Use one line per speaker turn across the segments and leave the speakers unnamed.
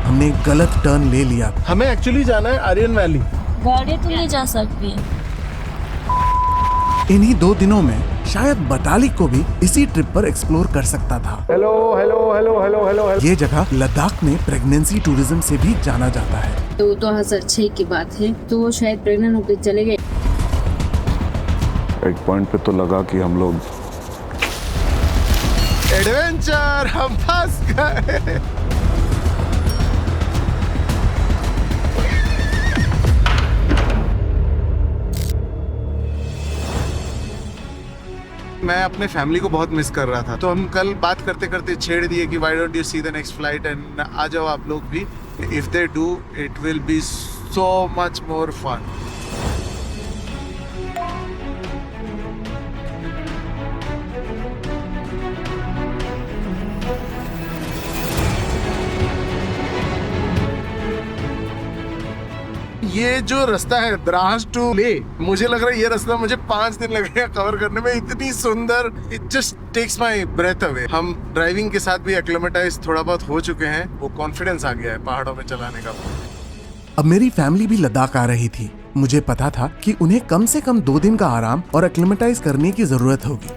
हमने एक गलत टर्न ले लिया।
हमें एक्चुअली जाना है आर्यन वैली।
गाड़ी तो नहीं जा सकती।
इन्हीं 2 दिनों में शायद बताली को भी इसी ट्रिप पर एक्सप्लोर कर सकता था।
Hello hello hello hello hello.
ये जगह लद्दाख में प्रेगनेंसी टूरिज्म से भी जाना जाता है।
तो 2006 की बात है, तो वो शायद प्रेग्नेंट होकर चले गए।
एक पॉइंट पे तो लगा कि हम लोग
एडवेंचर, हम फंस गए। मैं अपने फैमिली को बहुत मिस कर रहा था, तो हम कल बात करते करते छेड़ दिए कि why don't you see the next flight and आ जाओ आप लोग भी। If they do it will be so much more fun. ये जो रास्ता है द्रास टू ले, मुझे लग रहा है ये रास्ता मुझे 5 दिन लगेगा कवर करने में। इतनी सुंदर, it just takes my breath away. हम ड्राइविंग के साथ भी एक्लिमेटाइज थोड़ा बहुत हो चुके हैं, वो कॉन्फिडेंस आ गया है पहाड़ों में चलाने का।
अब मेरी फैमिली भी लद्दाख आ रही थी। मुझे पता था कि उन्हें कम से कम 2 दिन का आराम और एक्लिमेटाइज करने की जरूरत होगी।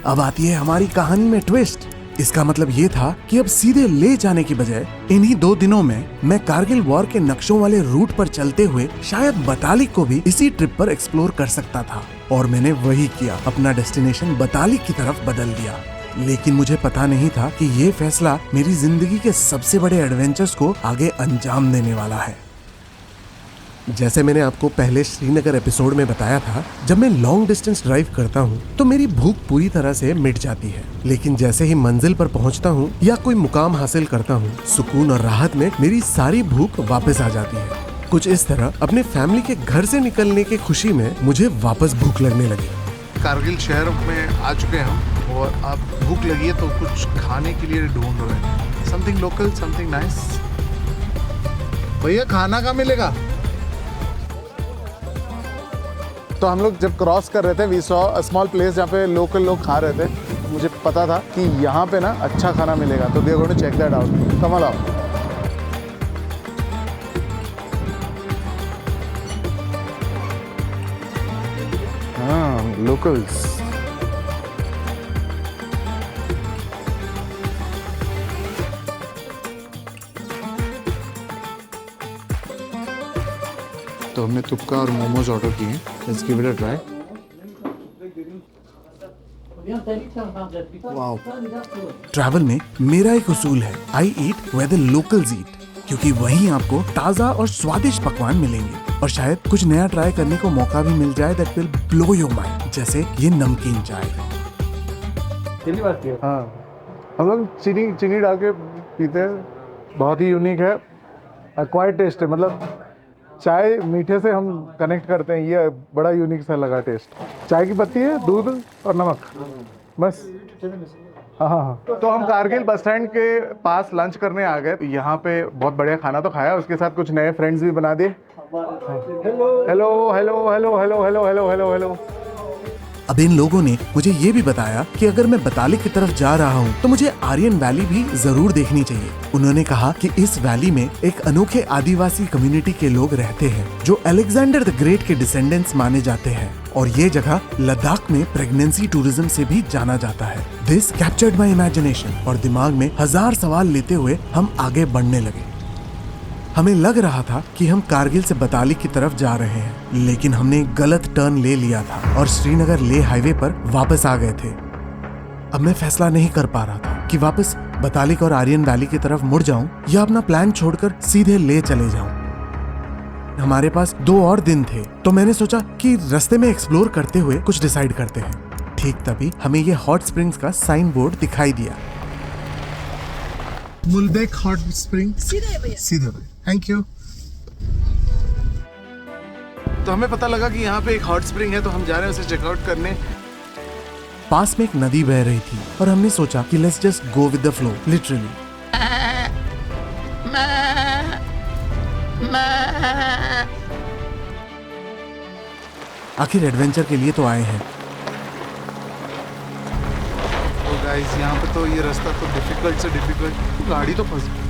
अब आती है हमारी कहानी में ट्विस्ट। इसका मतलब ये था कि अब सीधे ले जाने की बजाय इन्हीं 2 दिनों में मैं कारगिल वॉर के नक्शों वाले रूट पर चलते हुए शायद बताली को भी इसी ट्रिप पर एक्सप्लोर कर सकता था। और मैंने वही किया, अपना डेस्टिनेशन बताली की तरफ बदल दिया। लेकिन मुझे पता नहीं था कि ये फैसला मेरी जिंदगी के सबसे बड़े एडवेंचर्स को आगे अंजाम देने वाला है। जैसे मैंने आपको पहले श्रीनगर एपिसोड में बताया था, जब मैं लॉन्ग डिस्टेंस ड्राइव करता हूँ तो मेरी भूख पूरी तरह से मिट जाती है। लेकिन जैसे ही मंजिल पर पहुँचता हूँ या कोई मुकाम हासिल करता हूँ, सुकून और राहत में मेरी सारी भूख वापस आ जाती है। कुछ इस तरह अपने फैमिली के घर से निकलने की खुशी में मुझे वापस भूख लगने लगी।
कारगिल शहर में आ चुके हैं हम, और अब भूख लगी है तो कुछ खाने के लिए ढूंढ रहे हैं। Something local, something nice. भैया खाना कहाँ मिलेगा? तो हम लोग जब क्रॉस कर रहे थे, we saw a small place जहाँ पे लोकल लोग खा रहे थे। मुझे पता था कि यहाँ पे ना अच्छा खाना मिलेगा, तो we are going to check that out. Come on. हाँ, लोकल्स। तो हमने तुक्का और मोमोज ऑर्डर किए। Let's give it a try. Wow.
Travel में मेरा एक उसूल है, I eat where the locals eat, क्योंकि वहीं आपको ताज़ा और स्वादिष्ट पकवान मिलेंगे और शायद कुछ नया ट्राई करने को मौका भी मिल जाए that will blow your mind, जैसे ये नमकीन चाय।
हाँ, हम लोग चीनी डाल के पीते हैं, बहुत ही यूनिक है, क्वाइट टेस्ट है। मतलब चाय मीठे से हम कनेक्ट करते हैं, ये बड़ा यूनिक सा लगा टेस्ट। चाय की पत्ती है, दूध और नमक, बस। हाँ हाँ हाँ। तो हम कारगिल बस स्टैंड के पास लंच करने आ गए। यहाँ पे बहुत बढ़िया खाना तो खाया, उसके साथ कुछ नए फ्रेंड्स भी बना दिए। Hello hello hello hello hello hello hello hello hello.
अब इन लोगों ने मुझे ये भी बताया कि अगर मैं बताली की तरफ जा रहा हूँ तो मुझे आर्यन वैली भी जरूर देखनी चाहिए। उन्होंने कहा कि इस वैली में एक अनोखे आदिवासी कम्युनिटी के लोग रहते हैं जो अलेक्जेंडर द ग्रेट के डिसेंडेंट्स माने जाते हैं, और ये जगह लद्दाख में प्रेगनेंसी टूरिज्म से भी जाना जाता है। दिस कैप्चर्ड माई इमेजिनेशन, और दिमाग में 1000 सवाल लेते हुए हम आगे बढ़ने लगे। हमें लग रहा था कि हम कारगिल से बताली की तरफ जा रहे हैं, लेकिन हमने एक गलत टर्न ले लिया था और श्रीनगर ले हाईवे पर वापस आ गए थे। अब मैं फैसला नहीं कर पा रहा था कि वापस बतालिक और आर्यन वैली की तरफ मुड़ जाऊं या अपना प्लान छोड़कर सीधे ले चले जाऊं। हमारे पास 2 और दिन थे, तो मैंने सोचा कि रास्ते में एक्सप्लोर करते हुए कुछ डिसाइड करते हैं। ठीक तभी हमें ये हॉट स्प्रिंग्स का साइन बोर्ड दिखाई दिया।
मुलबेक हॉट स्प्रिंग, सीधे भैया, थैंक यू। तो हमें पता लगा कि यहाँ पे एक हॉट स्प्रिंग है, तो हम जा रहे हैं उसे चेकआउट करने।
पास में एक नदी बह रही थी और हमने सोचा कि let's just go with the flow, literally. आखिर एडवेंचर के लिए तो आए हैं।
गाइस, यहाँ पे तो ये रास्ता तो डिफिकल्ट से डिफिकल्ट, गाड़ी तो फंस गई।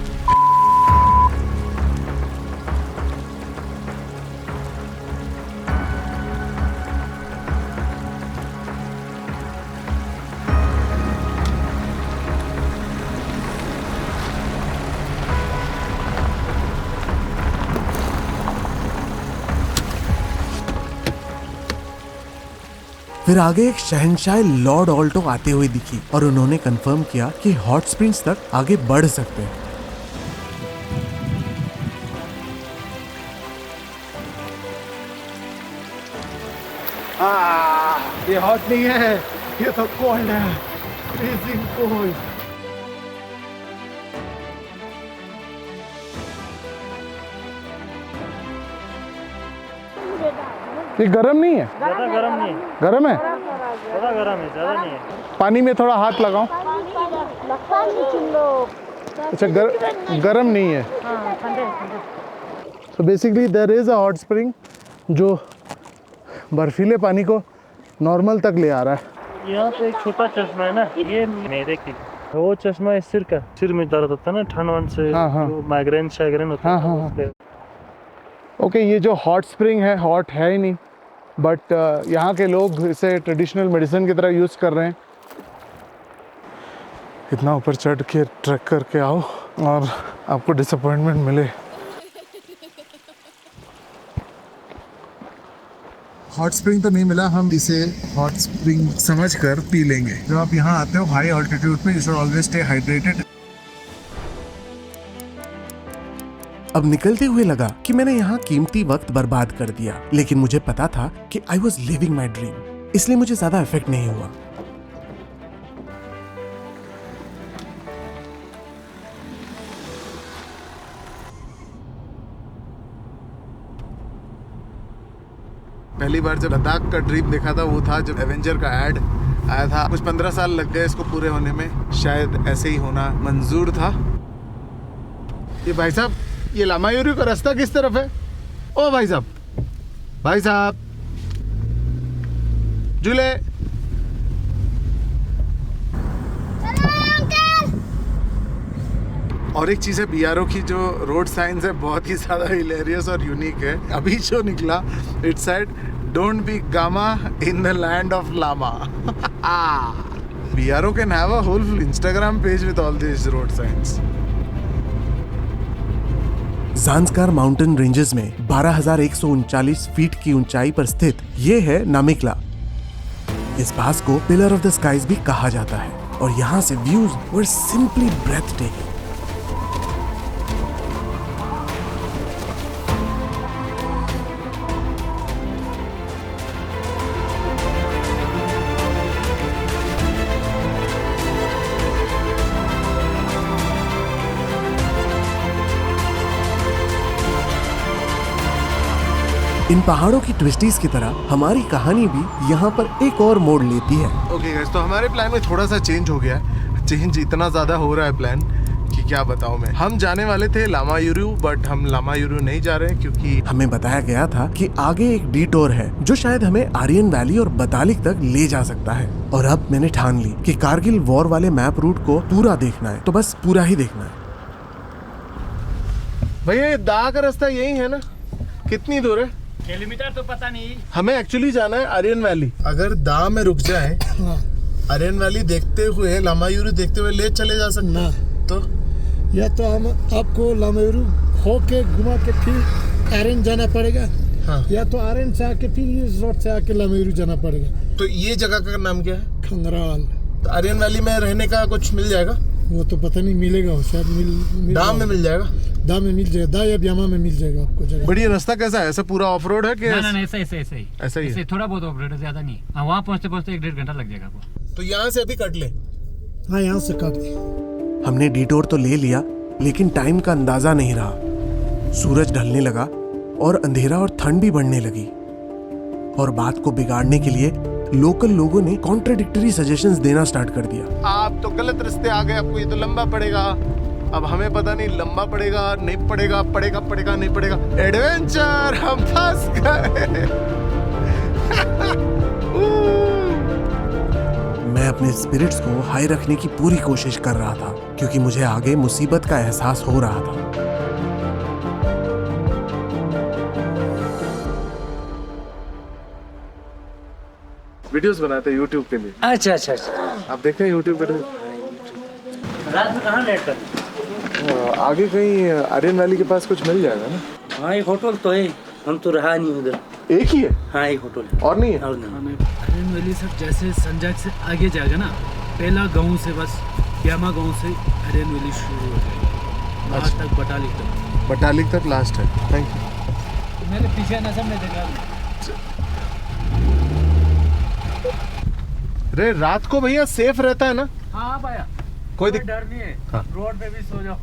फिर आगे एक शहंशाह लॉर्ड ऑल्टो आते हुए दिखी और उन्होंने कंफर्म किया कि हॉट स्प्रिंग्स तक आगे बढ़ सकते हैं।
ये हॉट नहीं है, ये तो कोल्ड है, फ्रीजिंग कोल्ड। ये गर्म नहीं है?
ज़्यादा गर्म नहीं है,
गर्म है?
थोड़ा गर्म है, ज़्यादा नहीं है।
पानी में थोड़ा हाथ लगाओ। अच्छा, गर्म नहीं है। तो basically there is a hot spring जो बर्फीले पानी को नॉर्मल तक ले आ रहा है।
यहाँ पे एक छोटा चश्मा है ना, ये मेरे की वो चश्मा है सिर का, सिर में दर्द होता है ना ठंड वंड से,
हाँ।
जो माइग्रेन शाइग्रेन होता है।
हाँ। ओके, ये जो हॉट स्प्रिंग है हॉट है ही नहीं, बट यहाँ के लोग इसे ट्रेडिशनल मेडिसिन की तरह यूज़ कर रहे हैं। इतना ऊपर चढ़ के ट्रैक करके आओ और आपको डिसअपॉइंटमेंट मिले। हॉट स्प्रिंग तो नहीं मिला, हम इसे हॉट स्प्रिंग समझकर पी लेंगे। जब आप यहाँ आते हो हाई ऑल्टीट्यूड पे, you should always stay hydrated.
अब निकलते हुए लगा कि मैंने यहाँ कीमती वक्त बर्बाद कर दिया, लेकिन मुझे पता था कि I was living my dream, इसलिए मुझे ज्यादा इफेक्ट नहीं हुआ।
पहली बार जब लद्दाख का ट्रिप देखा था वो था जब एवेंजर का ऐड आया था। कुछ 15 साल लग गए इसको पूरे होने में, शायद ऐसे ही होना मंजूर था। ये भाई साहब, ये लामायुरू का रास्ता किस तरफ है? ओ भाई साहब, भाई साहब, झूले। और एक चीज़ है बीआरओ की जो रोड साइंस है, बहुत ही ज़्यादा हिलेरियस और यूनिक है। अभी जो निकला, it said don't be gama in the land of lama. BRO can have a whole Instagram page with all this road science.
Zanskar mountain ranges में 12,139 फीट की ऊंचाई पर स्थित ये है नामिक्ला। इस पास को पिलर ऑफ द स्काईज भी कहा जाता है और यहाँ से व्यूज वर सिंपली ब्रेथटेकिंग। इन पहाड़ों की ट्विस्टीज की तरह हमारी कहानी भी यहाँ पर एक और मोड़ लेती है।
ओके गाइस, तो हमारे प्लान में थोड़ा सा चेंज हो गया है। चेंज इतना ज़्यादा हो रहा है प्लान कि क्या बताऊँ मैं। हम जाने वाले थे लामायुरू, बट हम लामायुरू नहीं जा रहे हैं क्योंकि
हमें बताया गया था कि आगे एक डिटोर है जो शायद हमें आर्यन वैली और बतालिक तक ले जा सकता है। और अब मैंने ठान ली कि कारगिल वॉर वाले मैप रूट को पूरा देखना है, तो बस पूरा ही देखना है।
भैया ये दा का रास्ता यही है ना? कितनी दूर है?
किलोमीटर तो पता नहीं।
हमें एक्चुअली जाना है आर्यन वैली। अगर दा में रुक जाए, आर्यन वैली देखते हुए लामायुरू देखते हुए ले चले जा सकते
ना,
तो
या तो हम आपको लामायुरू होके घुमा के फिर आर्यन जाना पड़ेगा,
हाँ।
या तो आर्यन से आके फिर इस रोड से आके लामायुरू जाना पड़ेगा।
तो ये जगह का नाम क्या है?
खंगराल।
तो आर्यन वैली में रहने का कुछ मिल जाएगा?
वो तो पता नहीं, मिलेगा हो शायद मिल
दाम में मिल जाएगा।
दाम में मिल जाएगा, दा या ब्यामा में मिल जाएगा आपको जगह।
बढ़िया। रास्ता कैसा है? ऐसा पूरा ऑफ रोड है कि
ना ऐसा ही
ऐसा ही है?
थोड़ा बहुत ऑपरेटर, ज्यादा नहीं। हाँ, वहाँ पहुँचते 1.5 घंटा लग जाएगा आपको।
तो यहाँ से अभी कट ले।
हाँ, यहाँ से काट दे।
हमने डिटोर तो ले लिया, लेकिन टाइम का अंदाजा नहीं रहा। सूरज ढलने लगा और अंधेरा और ठंड भी बढ़ने लगी। और बात को बिगाड़ने के लिए लोकल लोगों ने कॉन्ट्राडिक्टरी सजेशंस देना स्टार्ट कर दिया।
आप तो गलत रास्ते आ गए, आपको ये तो लंबा पड़ेगा। अब हमें पता नहीं लंबा पड़ेगा नहीं पड़ेगा, पड़ेगा नहीं पड़ेगा। एडवेंचर, हम फंस गए।
मैं अपने स्पिरिट्स को हाई रखने की पूरी कोशिश कर रहा था क्योंकि मुझे आगे मुसीबत का एहसास हो रहा था।
वीडियोस बनाते हैं यूट्यूब के लिए।
अच्छा।
आप देखते हैं यूट्यूब पे?
रात में कहाँ लेट कर?
आगे कहीं आर्यन वैली के पास कुछ मिल जाएगा ना?
हाँ, एक होटल तो है।
हम तो रहा नहीं उधर।
एक ही है?
हाँ, एक होटल है
और नहीं है?
और नहीं।
आर्यन वैली सर जैसे संजाक से आगे जाएगा ना, पहला गांव से बस यामा गांव से आर्यन वैली शुरू हो जाएगा, लास्ट तक बटालिक तक।
बटालिक तक लास्ट है। Thank you.
मेरे पीछे ना सब मैं देखा।
रे रात को भैया सेफ रहता है ना?
हाँ भैया,
कोई
डर नहीं है।
हाँ।
रोड पे भी सो जाओ।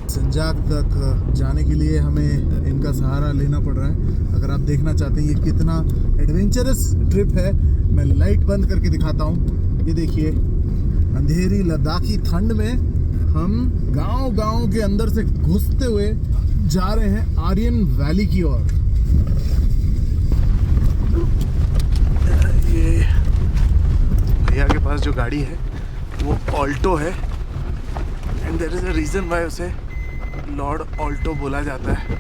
संजाक तक जाने के लिए हमें इनका सहारा लेना पड़ रहा है। अगर आप देखना चाहते हैं ये कितना एडवेंचरस ट्रिप है, मैं लाइट बंद करके दिखाता हूँ। ये देखिए, अंधेरी लद्दाखी ठंड में हम गांव के अंदर से घुसते हुए जा रहे हैं आर्यन वैली की ओर।
ये भैया के पास जो गाड़ी है वो ऑल्टो है, and there is a reason why उसे लॉर्ड ऑल्टो बोला जाता है।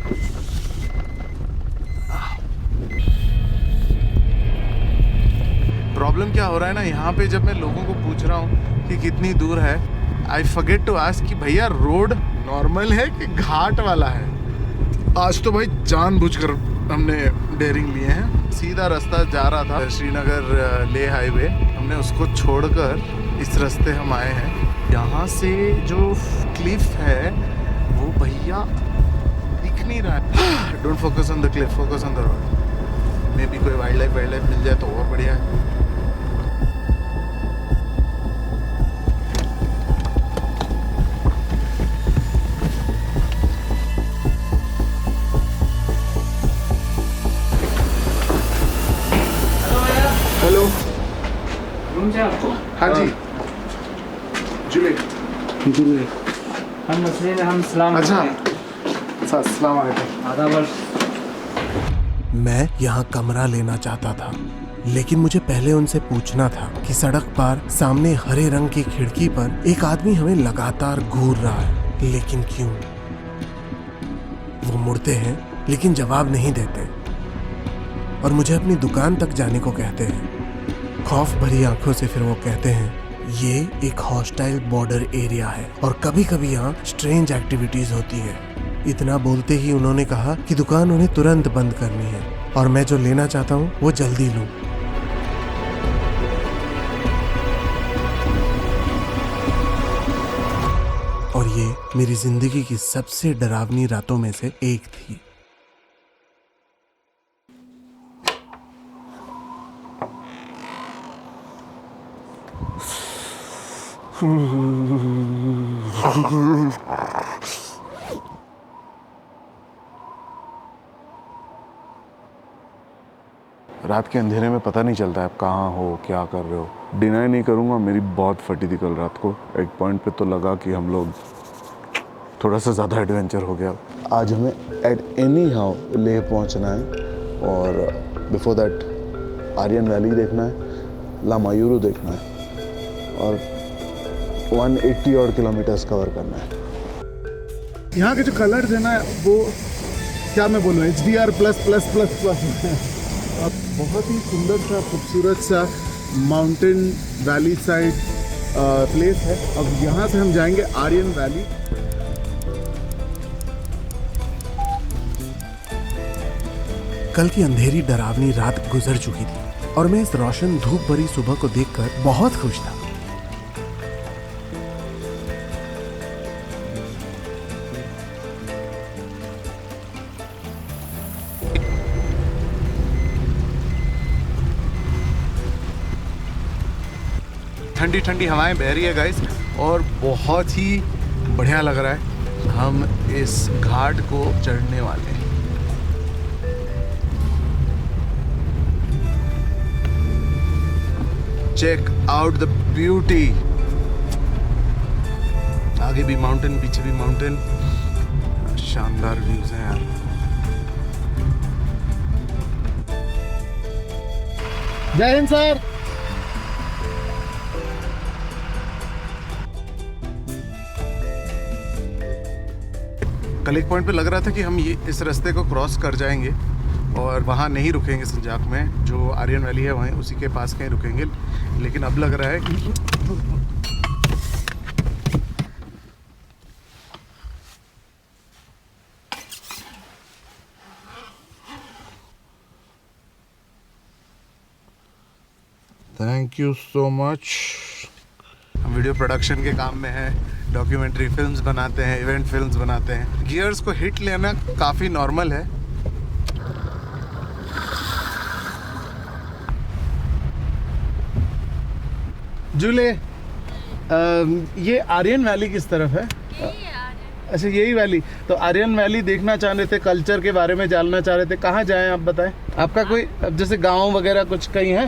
प्रॉब्लम क्या हो रहा है ना, यहाँ पे जब मैं लोगों को पूछ रहा हूँ कि कितनी दूर है, आई फॉरगेट टू आस्क कि भैया रोड नॉर्मल है कि घाट वाला है। आज तो भाई जानबूझकर हमने डेयरिंग लिए हैं। सीधा रास्ता जा रहा था श्रीनगर ले हाईवे, हमने उसको छोड़कर इस रास्ते हम आए हैं। यहाँ से जो क्लिफ है वो भैया दिख नहीं रहा है। Don't focus on the Cliff, focus on the road. May be कोई वाइल्ड लाइफ मिल जाए तो और बढ़िया है। हेलो,
रूम चाहिए आपको?
हाँ जी, जुले।
हम मसले में हम सलाम
अच्छा,
करते हैं।
अच्छा, अस्सलाम वालेकुम।
आधा वर्ष
मैं यहाँ कमरा लेना चाहता था, लेकिन मुझे पहले उनसे पूछना था कि सड़क पार सामने हरे रंग की खिड़की पर एक आदमी हमें लगातार घूर रहा है, लेकिन क्यों? वो मुड़ते हैं लेकिन जवाब नहीं देते और मुझे अपनी दुकान तक जाने को कहते हैं। खौफ भरी आंखों से फिर वो कहते हैं ये एक हॉस्टाइल बॉर्डर एरिया है और कभी कभी यहाँ स्ट्रेंज एक्टिविटीज होती है। इतना बोलते ही उन्होंने कहा कि दुकान उन्हें तुरंत बंद करनी है और मैं जो लेना चाहता हूँ वो जल्दी लूँ। और ये मेरी जिंदगी की सबसे डरावनी रातों में से एक थी।
रात के अंधेरे में पता नहीं चलता आप कहाँ हो, क्या कर रहे हो। डिनाई नहीं करूँगा, मेरी बहुत फटी थी कल रात को। एक पॉइंट पे तो लगा कि हम लोग थोड़ा सा ज़्यादा एडवेंचर हो गया। आज हमें एट एनी हाउ लेह पहुँचना है और बिफोर दैट आर्यन वैली देखना है, लामायुरू देखना है और 180 और किलोमीटर्स कवर करना है।
यहाँ के जो कलर्स है ना, वो क्या मैं बोलूँ, HDR++++ अब बहुत ही सुंदर सा खूबसूरत सा माउंटेन वैली साइड प्लेस है। अब यहाँ से हम जाएंगे आर्यन वैली।
कल की अंधेरी डरावनी रात गुजर चुकी थी और मैं इस रोशन धूप भरी सुबह को देखकर बहुत खुश था। ठंडी ठंडी हवाएं बह रही है गाइस और बहुत ही बढ़िया लग रहा है। हम इस घाट को चढ़ने वाले हैं। Check out the beauty. आगे भी माउंटेन, पीछे भी माउंटेन, शानदार व्यूज हैं यार।
जय हिंद सर।
कल एक पॉइंट पे लग रहा था कि हम ये इस रास्ते को क्रॉस कर जाएंगे और वहाँ नहीं रुकेंगे संजाक में, जो आर्यन वैली है वहीं उसी के पास कहीं रुकेंगे, लेकिन अब लग रहा है कि थैंक यू सो मच। हम वीडियो प्रोडक्शन के काम में हैं, डॉक्यूमेंट्री फिल्म्स बनाते हैं, इवेंट फिल्म्स बनाते हैं। गियर्स को हिट लेना काफ़ी नॉर्मल है। जूले, ये आर्यन वैली किस तरफ है? अच्छा, यही वैली। तो आर्यन वैली देखना चाह रहे थे, कल्चर के बारे में जानना चाह रहे थे। कहाँ जाएं आप बताएं? आपका कोई जैसे गांव वगैरह कुछ कहीं है?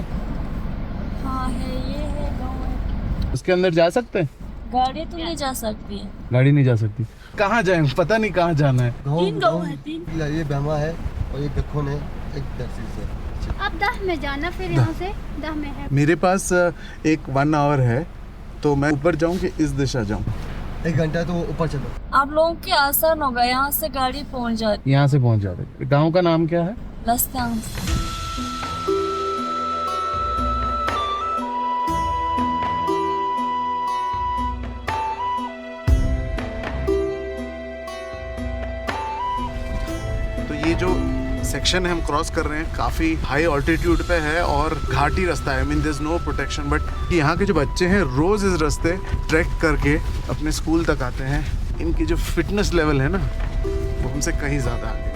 हाँ है, ये है गाँव है।
उसके अंदर जा सकते हैं?
गाड़ी तो नहीं जा सकती है।
गाड़ी नहीं जा सकती। कहाँ जाएं? पता नहीं कहाँ जाना है।
तीन गाँव है, तीन।
ये बेमा है और ये दखन है, एक दर्शी से।
अब 10 में जाना, फिर यहाँ से 10 में है।
मेरे पास एक 1 आवर है, तो मैं ऊपर जाऊं कि इस दिशा जाऊं?
1 घंटा तो ऊपर चलो।
आप लोगों के आसान होगा, यहाँ से गाड़ी पहुँच जाती।
यहाँ से पहुंच जाते। गांव का नाम क्या है?
लस्तांग। तो ये जो सेक्शन है हम क्रॉस कर रहे हैं, काफ़ी हाई ऑल्टीट्यूड पे है और घाटी रास्ता है। I mean there is no protection, but यहाँ के जो बच्चे हैं रोज़ इस रास्ते ट्रैक करके अपने स्कूल तक आते हैं। इनकी जो फिटनेस लेवल है ना, वो हमसे कहीं ज़्यादा आगे है।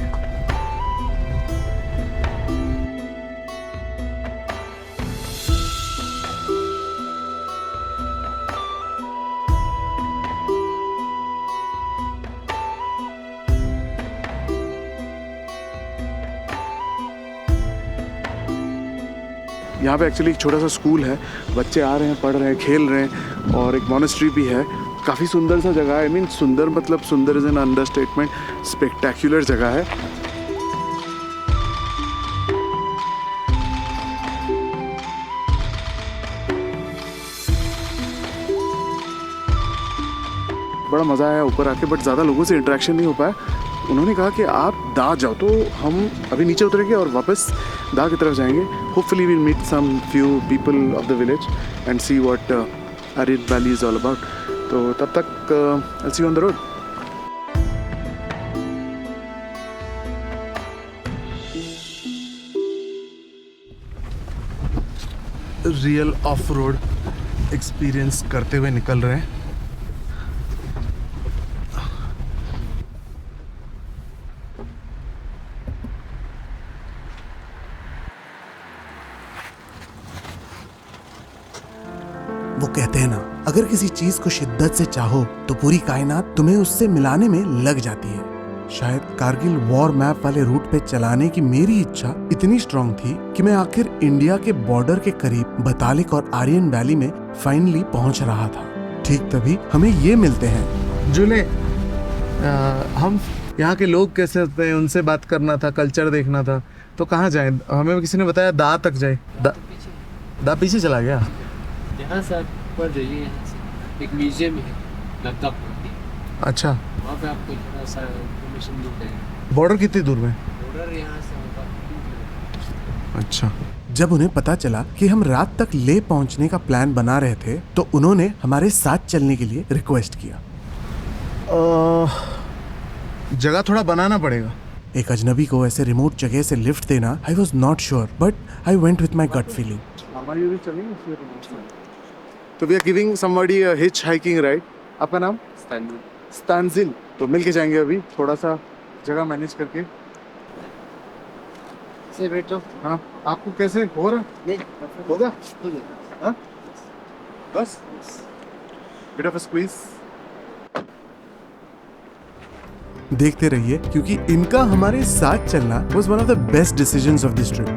यहाँ पे एक्चुअली एक छोटा सा स्कूल है, बच्चे आ रहे हैं, पढ़ रहे हैं, खेल रहे हैं, और एक मॉनेस्ट्री भी है। काफ़ी सुंदर सा जगह है। आई मीन सुंदर मतलब सुंदर इज एन अंडरस्टेटमेंट। स्पेक्टेक्युलर जगह है। बड़ा मज़ा आया ऊपर आके, बट ज़्यादा लोगों से इंटरेक्शन नहीं हो पाया। उन्होंने कहा कि आप दा जाओ, तो हम अभी नीचे उतरेंगे और वापस दा की तरफ जाएंगे। Hopefully we'll meet some few people of the village and see what Aryan valley is all about. तो तब तक I see you on the road. Real off road experience करते हुए निकल रहे हैं। वो कहते हैं ना, अगर किसी चीज को शिद्दत से चाहो तो पूरी कायनात तुम्हें उससे मिलाने में लग जाती है। शायद कारगिल वॉर मैप वाले रूट पे चलाने की मेरी इच्छा इतनी स्ट्रांग थी कि मैं आखिर इंडिया के बॉर्डर के करीब बतालिक और आर्यन वैली में फाइनली पहुंच रहा था। ठीक तभी हमें ये मिलते हैं। जूले, हम यहाँ के लोग कैसे होते हैं, उनसे बात करना था, कल्चर देखना था। तो कहाँ जाएं? हमें किसी ने बताया दा तक जाए। दा पीछे चला गया।
यहाँ से ऊपर जाइए, यहाँ से एक म्यूजियम है लद्दाख में।
अच्छा,
वहाँ पे आपको थोड़ा सा इन्फॉर्मेशन मिल जाएगा।
बॉर्डर कितनी दूर में?
बॉर्डर यहाँ से होगा।
अच्छा। जब उन्हें पता चला कि हम रात तक ले पहुंचने का प्लान बना रहे थे, तो उन्होंने हमारे साथ चलने के लिए रिक्वेस्ट किया। जगह थोड़ा बनाना पड़ेगा। एक अजनबी को ऐसे रिमोट जगह से लिफ्ट देना, I was not sure, but I went with my gut feeling. तो we are giving somebody a hitch hiking ride. आपका नाम? स्तानजिल। तो मिल के जाएंगे अभी, थोड़ा सा जगह मैनेज करके।
से बैठो।
हाँ, आपको कैसे हो रहा?
नहीं
होगा? हाँ? बस बिट ऑफ अ स्क्वीज। देखते रहिए, क्योंकि इनका हमारे साथ चलना was one of the best decisions of this trip.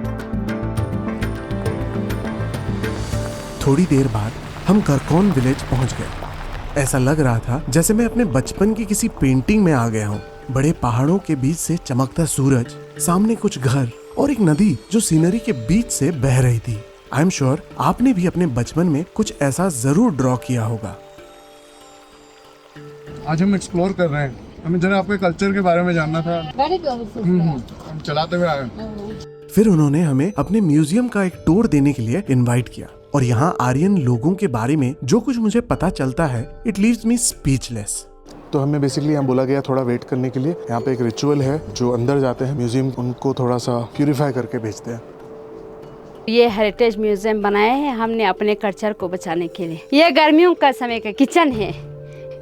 थोड़ी देर बाद हम करकौन विलेज पहुंच गए। ऐसा लग रहा था जैसे मैं अपने बचपन की किसी पेंटिंग में आ गया हूँ। बड़े पहाड़ों के बीच से चमकता सूरज, सामने कुछ घर और एक नदी जो सीनरी के बीच से बह रही थी। आई एम श्योर आपने भी अपने बचपन में कुछ ऐसा जरूर ड्रॉ किया होगा। आज हम एक्सप्लोर कर रहे हैं, हमें जरा आपके कल्चर के बारे में जानना था। हम चलाते हुए आए। फिर उन्होंने हमें अपने म्यूजियम का एक टूर देने के लिए इनवाइट किया, और यहाँ आर्यन लोगों के बारे में जो कुछ मुझे पता चलता है, इट लीव्स मी स्पीचलेस। तो हमें बेसिकली यहाँ बोला गया थोड़ा वेट करने के लिए। यहाँ पे एक रिचुअल है, जो अंदर जाते हैं म्यूजियम, उनको थोड़ा सा प्यूरिफाई करके भेजते हैं।
ये हेरिटेज म्यूजियम बनाया है हमने अपने कल्चर को बचाने के लिए। ये गर्मियों का समय का किचन है।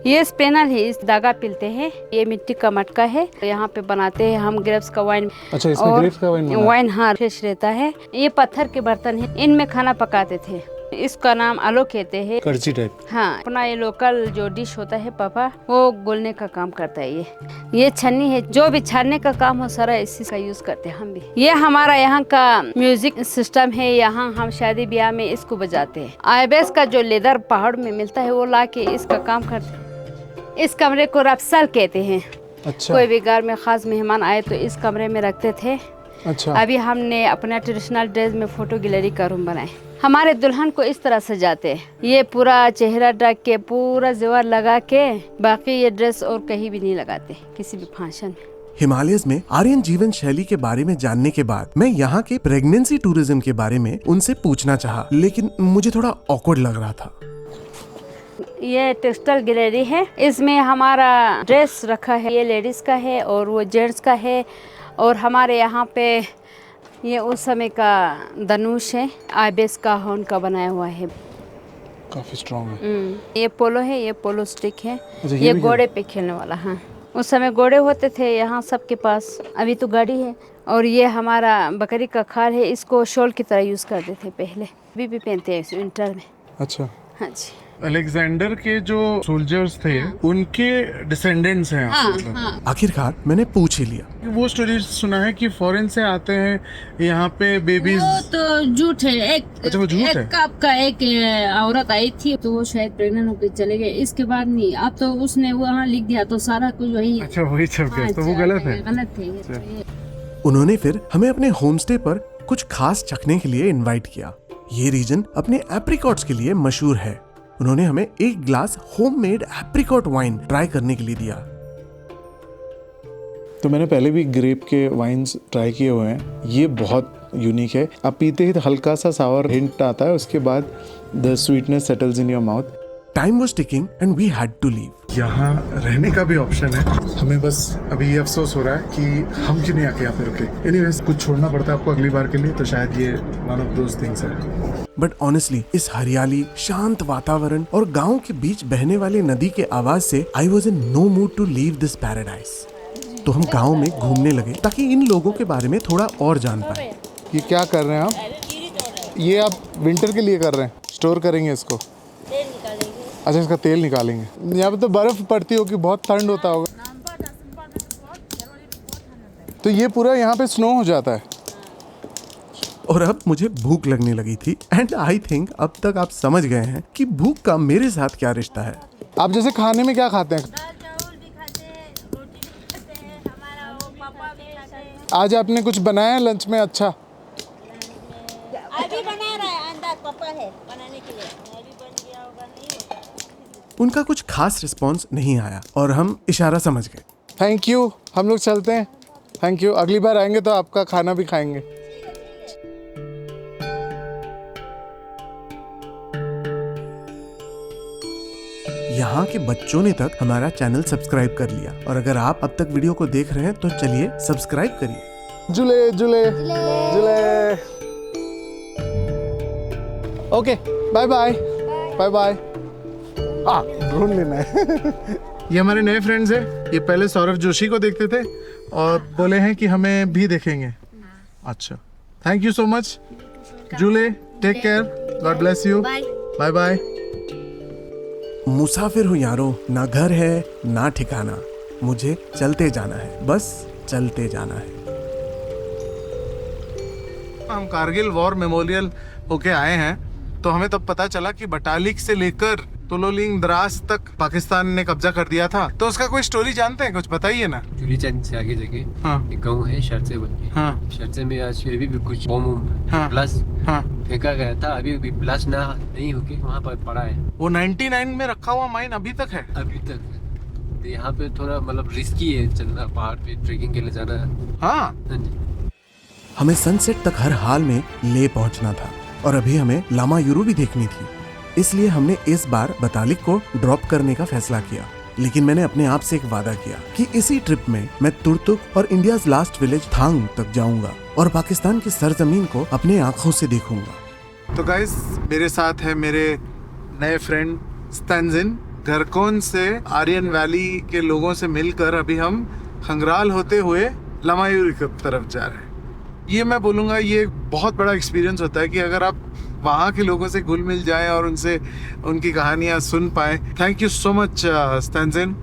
ये स्पेनल है, इस धागा पिलते हैं। ये मिट्टी का मटका है, यहाँ पे बनाते हैं हम ग्रेप्स का वाइन।
अच्छा, इसमें ग्रेप्स का वाइन
हाँ फ्रेश रहता है। ये पत्थर के बर्तन है, इनमें खाना पकाते थे। इसका नाम आलो कहते हैं,
करची टाइप।
हाँ, अपना ये लोकल जो डिश होता है पापा, वो गोलने का काम करता है। ये छन्नी है, जो भी छानने का काम हो सारा इसी का यूज करते हैं हम भी। ये हमारा यहाँ का म्यूजिक सिस्टम है, यहाँ हम शादी ब्याह में इसको बजाते हैं। आईबेस का जो लेदर पहाड़ में मिलता है वो ला के इसका काम करते हैं। इस कमरे को रफ्सल कहते हैं।
अच्छा।
कोई भी घर में खास मेहमान आए तो इस कमरे में रखते थे।
अच्छा।
अभी हमने अपना ट्रेडिशनल ड्रेस में फोटो गैलरी का रूम बनाए। हमारे दुल्हन को इस तरह सजाते हैं, ये पूरा चेहरा ढक के, पूरा जेवर लगा के, बाकी ये ड्रेस और कहीं भी नहीं लगाते किसी भी फंक्शन में।
हिमालयस में आर्यन जीवन शैली के बारे में जानने के बाद मैं यहाँ के प्रेगनेंसी टूरिज्म के बारे में उनसे पूछना चाहा, लेकिन मुझे थोड़ा ऑकवर्ड लग रहा था।
ये टेक्सटाइल गैलरी है, इसमें हमारा ड्रेस रखा है। ये लेडीज का है और वो जेंट्स का है। और हमारे यहाँ पे ये उस समय का धनुष है, आइबेस का हॉर्न का बनाया हुआ है।
काफी स्ट्रॉन्ग है।
ये पोलो है, ये पोलो स्टिक है।
अच्छा,
ये घोड़े पे खेलने वाला। हाँ, उस समय घोड़े होते थे यहाँ सबके पास, अभी तो गाड़ी है। और ये हमारा बकरी का खाल है, इसको शॉल की तरह यूज करते थे पहले, अभी भी पहनते हैं विंटर में।
अच्छा।
हाँ जी।
अलेक्जेंडर के जो सोल्जर्स थे उनके डिसेंडेंट्स हैं आप मतलब।
हाँ।
आखिरकार मैंने पूछ ही लिया।
वो स्टोरी सुना है कि फॉरेन से आते हैं यहाँ पे बेबीज।
वो तो झूठ है।
अच्छा, वो झूठ है।
कब का एक औरत आई थी तो वो शायद प्रेग्नेंट होकर चले गए, इसके बाद नहीं। अब तो उसने वहाँ लिख दिया तो सारा कुछ वही।
अच्छा, वही छप गया। तो वो गलत है।
गलत है।
उन्होंने फिर हमें अपने होमस्टे पर कुछ खास चखने के लिए इनवाइट किया। ये रीजन अपने एप्रिकॉट्स के लिए मशहूर है। उन्होंने हमें एक glass homemade apricot wine try करने के लिए दिया।
तो मैंने पहले भी ग्रेप के वाइन्स ट्राई किए हुए हैं, ये बहुत यूनिक है। आप पीते ही हल्का सा सावर हिंट आता है, उसके बाद the sweetness settles in your mouth.
Time was ticking and we had to leave.
यहाँ रहने का भी ऑप्शन है। हमें बस अभी ये अफसोस हो रहा है कि हम क्यों नहीं आके यहाँ पे रुके। एनीवेज, कुछ छोड़ना पड़ता है आपको अगली बार के लिए, तो शायद ये वन ऑफ दोज थिंग्स है।
बट ऑनेस्टली इस हरियाली, शांत वातावरण और गांव के बीच बहने वाली नदी के आवाज से I was in no mood to leave this paradise. तो हम गांव में घूमने लगे ताकि इन लोगों के बारे में थोड़ा और जान पाए।
ये क्या कर रहे हैं आप? ये आप विंटर के लिए कर रहे हैं, स्टोर करेंगे इसको? अच्छा, इसका तेल निकालेंगे। यहाँ पे तो बर्फ पड़ती होगी, बहुत ठंड होता होगा। तो ये पूरा यहाँ पे स्नो हो जाता है।
और अब मुझे भूख लगने लगी थी एंड आई थिंक अब तक आप समझ गए हैं कि भूख का मेरे साथ क्या रिश्ता है।
आप जैसे खाने में क्या खाते हैं? आज आपने कुछ बनाया है लंच में? अच्छा,
अभी बना रहा है, अंडा पापा है बनाने के लिए, अभी बन गया होगा, नहीं होगा।
उनका कुछ खास रिस्पॉन्स नहीं आया और हम इशारा समझ गए।
थैंक यू, हम लोग चलते हैं। थैंक यू, अगली बार आएंगे तो आपका खाना भी खाएंगे।
यहाँ के बच्चों ने तक हमारा चैनल सब्सक्राइब कर लिया और अगर आप अब तक वीडियो को देख रहे हैं तो चलिए सब्सक्राइब करिए।
जुले जुले जुले। Okay, bye bye bye bye. ढूंढ लेना है। ये हमारे नए फ्रेंड्स हैं। ये पहले सौरभ जोशी को देखते थे और बोले हैं कि हमें भी देखेंगे। अच्छा, थैंक यू सो मच जूले, take care, God bless you, bye bye.
मुसाफिर हूँ यारो, ना घर है ना ठिकाना, मुझे चलते जाना है, बस चलते जाना है।
हम कारगिल वॉर मेमोरियल होके आए हैं तो हमें तब पता चला कि बटालिक से लेकर तोलोलिंग द्रास तक पाकिस्तान ने कब्जा कर दिया था। तो उसका कोई स्टोरी जानते हैं? कुछ बताइए ना।
चूरी चंद से आगे जगह
हाँ।
एक गाँव है शर्चे बन के।
हाँ।
शर्चे में आज अभी भी कुछ बम
हाँ।
प्लस
हाँ।
फेंका गया था, अभी भी प्लस नहीं होके वहाँ पर पड़ा है।
वो 99 में रखा हुआ माइन अभी तक है?
अभी तक। तो यहाँ पे थोड़ा मतलब रिस्की है चलना, पहाड़ पे ट्रेकिंग के लिए जाना है।
हाँ।
हमें सनसेट तक हर हाल में ले पहुंचना था और अभी हमें लामा यूरू भी देखनी थी, इसलिए हमने इस बार बतालिक को ड्रॉप करने का फैसला किया। लेकिन मैंने अपने आप से एक वादा किया कि इसी ट्रिप में मैं तुर्तुक और इंडियाज लास्ट विलेज थांग तक जाऊंगा और पाकिस्तान की सरजमीन को अपने आंखों से देखूंगा।
तो गाइस, मेरे साथ है मेरे नए फ्रेंड स्टैंजिन। घरकोन से आर्यन वैली के लोगों से मिलकर अभी हम खंगराल होते हुए लामायूरी की तरफ जा रहे हैं। ये मैं बोलूँगा ये एक बहुत बड़ा एक्सपीरियंस होता है कि अगर आप वहाँ के लोगों से घुल मिल जाएं और उनसे उनकी कहानियाँ सुन पाएं। Thank you so much Stanzin.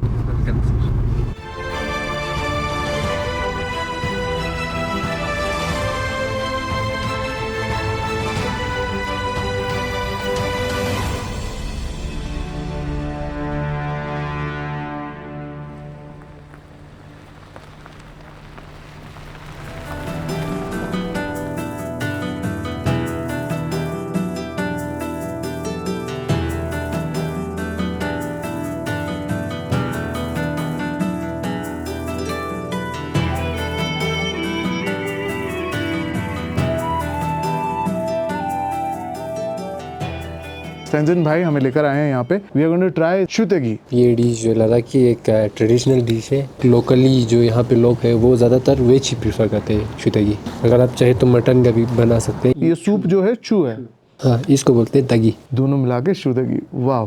Stanzin भाई हमें लेकर आए हैं यहाँ पे। We are going to try chutagi.
ये डिश जो लद्दाख की एक ट्रेडिशनल डिश है। लोकली जो यहाँ पे लोग हैं वो ज़्यादातर वेज ही प्रीफर करते हैं शुतेगी। अगर आप चाहे तो मटन का भी बना सकते हैं।
ये सूप जो है चू है।
हाँ, इसको बोलते हैं तगी।
दोनों मिला के शुतेगी। वाह,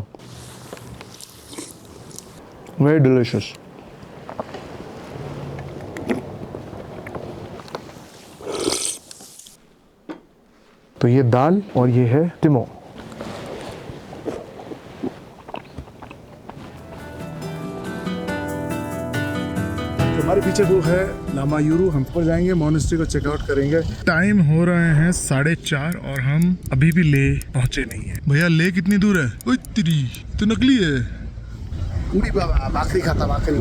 वेरी डिलिशियस। तो ये दाल और ये है टिमो। हमारे पीछे वो है लामायूरू। हम ऊपर जाएंगे, मोनेस्ट्री को चेकआउट करेंगे। टाइम हो रहे हैं 4:30 और हम अभी भी ले पहुंचे नहीं है। भैया ले कितनी दूर है? ओए तेरी तो नकली है। उड़ी बाबा, बाकरी खाता बाकरी।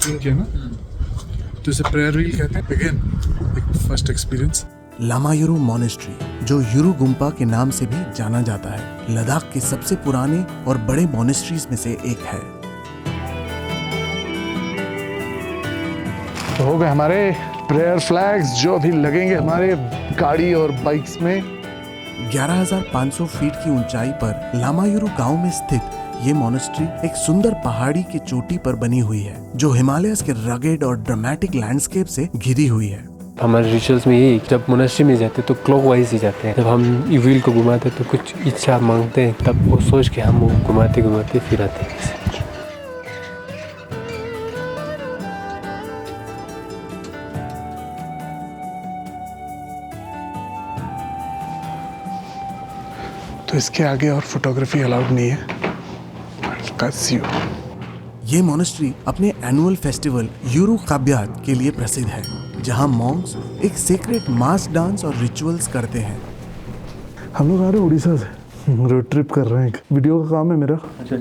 ठीक है ना? तो इसे प्रेयर व्हील कहते हैं। बिगिन एक फर्स्ट एक्सपीरियंस।
लामायूरू मॉनेस्ट्री, जो यूरू गुम्पा के नाम से भी जाना जाता है, लद्दाख के सबसे पुराने और बड़े मॉनेस्ट्रीज में से एक है।
तो हो गए हमारे प्रेयर फ्लैग्स जो अभी लगेंगे हमारे गाड़ी और बाइक्स में।
11,500 फीट की ऊंचाई पर लामायूरू गांव में स्थित ये मॉनेस्ट्री एक सुंदर पहाड़ी की चोटी पर बनी हुई है, जो हिमालयस के रगेड और ड्रामेटिक लैंडस्केप से घिरी हुई है।
हमारे रिचुअल्स में यही, जब मोनेस्ट्री में जाते तो क्लॉकवाइज ही जाते हैं। जब हम व्हील को घुमाते तो कुछ इच्छा मांगते हैं, तब वो सोच के हम वो घुमाते घुमाते फिर आते हैं।
तो इसके आगे और फोटोग्राफी अलाउड नहीं है।
ये मॉनेस्ट्री अपने एनुअल फेस्टिवल यूरू काब्यात के लिए प्रसिद्ध है, जहां मॉन्क्स एक सीक्रेट मास डांस और रिचुअल्स करते हैं।
हम लोग आ रहे हैं उड़ीसा से, रोड ट्रिप कर रहे हैं। वीडियो का काम है मेरा। अच्छा।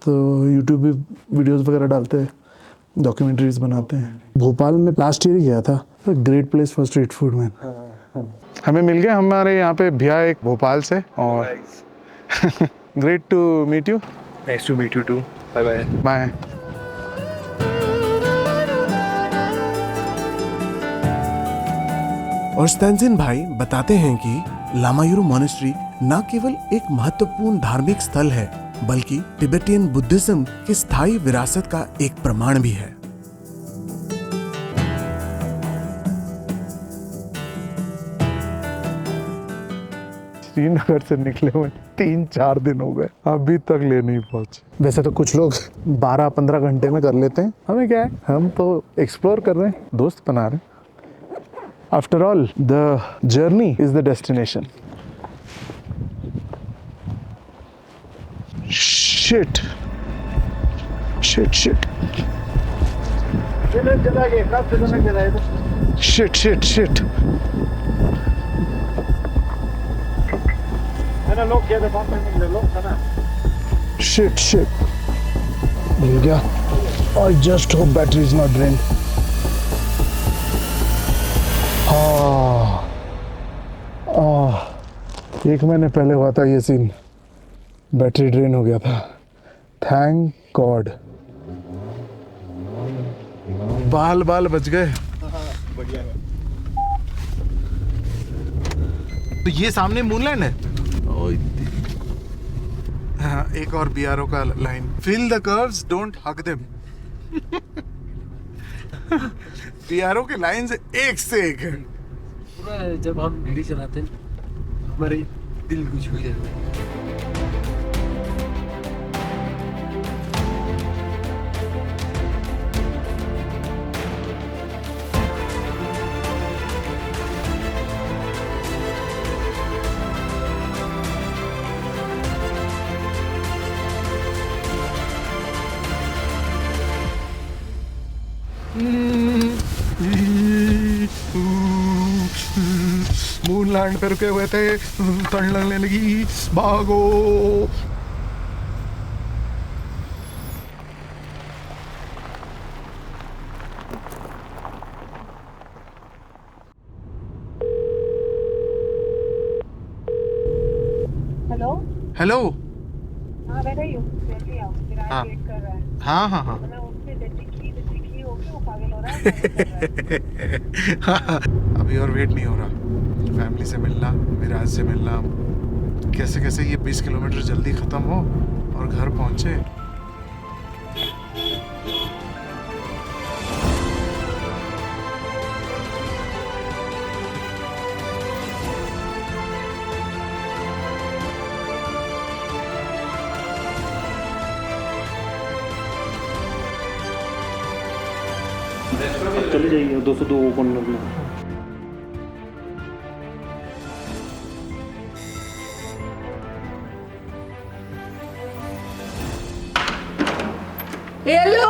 तो यूट्यूब पे वीडियोस वगैरह डालते हैं, डॉक्यूमेंट्रीज बनाते हैं। भोपाल में लास्ट ईयर ही गया था। Great place for street food man. हमें मिल गया हमारे यहाँ पे भैया एक भोपाल से। और great to meet you.
Nice to meet you too. Bye bye.
Bye.
और स्टैंजिन भाई बताते हैं कि लामायूरू मॉनेस्ट्री न केवल एक महत्वपूर्ण धार्मिक स्थल है, बल्कि तिब्बतियन बुद्धिज्म की स्थायी विरासत का एक प्रमाण भी है।
श्रीनगर से निकले हुए 3-4 दिन हो गए, अभी तक ले नहीं पहुंचे। वैसे तो कुछ लोग 12-15 घंटे में कर लेते हैं, हमें क्या है, हम तो एक्सप्लोर कर रहे हैं, दोस्त बना रहे हैं। After all the journey is the destination. Shit shit shit shit shit shit. Shit, shit. मिल गया। I just hope battery is not drained. एक महीने पहले हुआ था ये सीन, बैटरी ड्रेन हो गया था। Thank God. बाल बाल बच गए।
बढ़िया है।
तो ये सामने मूनलैंड है। हाँ, एक और बीआरओ का line, feel the curves don't hug them. BRO के लाइंस एक से एक है।
पूरा जब हम गाड़ी चलाते हैं हमारे दिल को छू जाता है।
मूनलैंड पे रुके हुए थे, ठंड लगने लगी, भागो।
Hello
hello.
हाँ बेटा यू जल्दी आओ, मेरा
हाँ।
वेट कर रहा है।
हाँ हाँ हाँ।
मैं उससे दिखी हो के वो पागल हो रहा है, पागल कर रहा है।
हाँ, अभी और वेट नहीं हो रहा। फैमिली से मिलना, मिराज से मिलना, कैसे कैसे ये 20 किलोमीटर जल्दी खत्म हो और घर पहुंचे।
अब चले जाइए 202 कॉर्नर में।
हेलो